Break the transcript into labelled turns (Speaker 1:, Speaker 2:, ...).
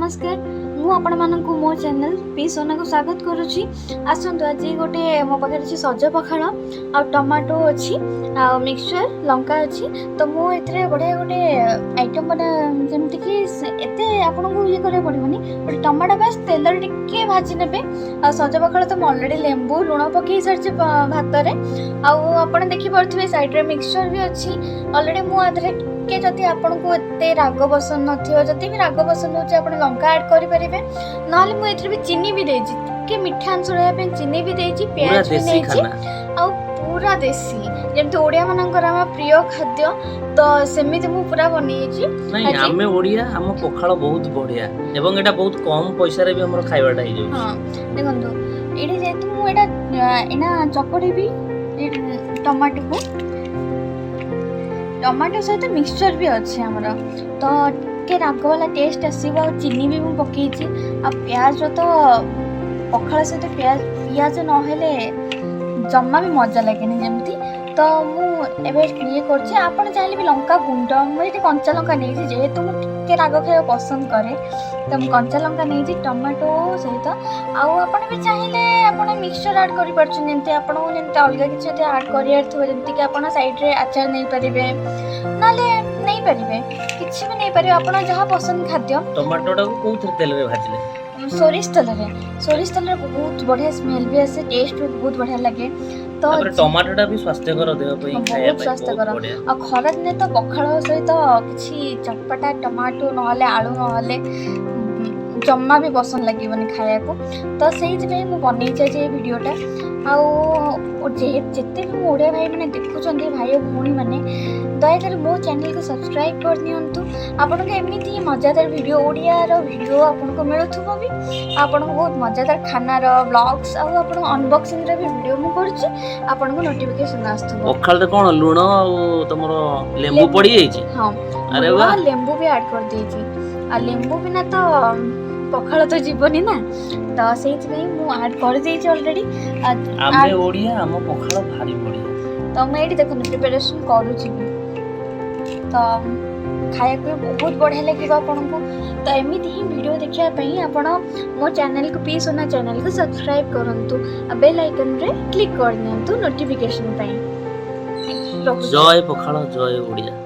Speaker 1: नमस्कार मु आपण मानकु मो चैनल पी सोना को स्वागत करुछि। आसंतु आज गोटे मो पाखे अछि सज पखाळ आ टमाटो अछि आ मिक्सचर लंका अछि। तो मु एथरे बढ़िया गोटे आइटम बना जेमति कि एते आपन को ये करे पड़िबनी। गोटे टमाटो बस तेल टिके भाजी नेबे आ सज पखाळ तो ऑलरेडी लेंबू लुण पके सरछि भात रे आ आपण देखि परथिबे साइड रे मिक्सचर भी अछि ऑलरेडी मु आधरे के जदि आपन को एते राग पसंद नथियो जदि भी राग पसंद होचे आपण लंका ऐड करि परिबे नहले मु एथरे भी चीनी भी देछि के मिठा अंश रहया पे चीनी भी देछि प्याज भी देछि आ पूरा देसी जेमते ओडिया मानकर हम प्रिय खाद्य तो सेमिति मु पूरा बनेछि।
Speaker 2: नहीं हमें ओडिया हम पखाळ बहुत बढ़िया एवं एटा बहुत कम पैसा रे भी हमर खाइबाटा हे जाउ।
Speaker 1: हां देखंतु एडी जेतु मु एटा एना चपड़ी भी टमाटो सहित मिक्सचर भी अच्छे हमर तो के राग वाला टेस्ट आसीबो चीनी भी मु पकेछि आ प्याज तो पखाळ सहित प्याज न हेले जम्मा भी मजा लागेनी जेमती तो मु एबे ये करछि। आपण चाहिले भी लंका गुंड मु एठी कंचा लंका नेछि जेहेतु मु के राग खाय पसंद करे तो मु कंचा लंका नेछि टमाटो सहित आ आपण भी चाहिले आपण मिक्सचर ऐड करि परछन जेमती आपण जेमती अलगा किछ ते ऐड करियार थो जेमती कि आपण साइड रे अचार नै परिबे नाले नै परिबे किछ भी नै परिबे आपण जहा पसंद खाद्य।
Speaker 2: टमाटोटा को कोथरे तेल रे भाजिले
Speaker 1: सोरिष तेल रे बहुत बढ़िया स्मेल भी आसे टेस्ट भी बहुत बढ़िया लगे तो
Speaker 2: टमाटोटा भी स्वास्थ्यकर देह पई खाया
Speaker 1: बहुत स्वास्थ्यकर आ खरा दिन तो पखाळ सहित किछि चटपटा टमाटो नहले आलू नहले जम्मा भी पसंद लगे खाया को तो से मुझे बनई जे वीडियोटा आते भी ओडिया भाई मैंने देखुं भाई भौणी मैंने दयाकर मो चैनल को सब्सक्राइब कर दिंतु। आपन को एमती मजादार वीडियो ओडिया वीडियो आपन को मिलुथबो भी आपन को बहुत मजादार खानार व्लॉग्स आ आपन अनबॉक्सिंग रे भी वीडियो मु करछि आपन को नोटिफिकेशन आस्तबो।
Speaker 2: पखाळ रे कोन लुण आ तमरो लेंबू पड़ी जाई छी।
Speaker 1: हां अरे वाह लेंबू भी ऐड कर देछि आ लेंबू बिना तो पखाळ तो जीवनी ना तो सेति में मु ऐड कर देछि ऑलरेडी।
Speaker 2: आमे ओडिया हम पखाळ भारी बढ़िया
Speaker 1: तो मैं एठी देखन प्रिपरेशन करू छी तो खाया को बहुत बढ़िया लगे आपन को तो एमिति ही वीडियो देखिया पई आपण मो चैनल को पी सोना चैनल को सब्सक्राइब करंतु आ बेल आइकन रे क्लिक कर दियंतु नोटिफिकेशन पई।
Speaker 2: जय पखाळ जय ओडिया।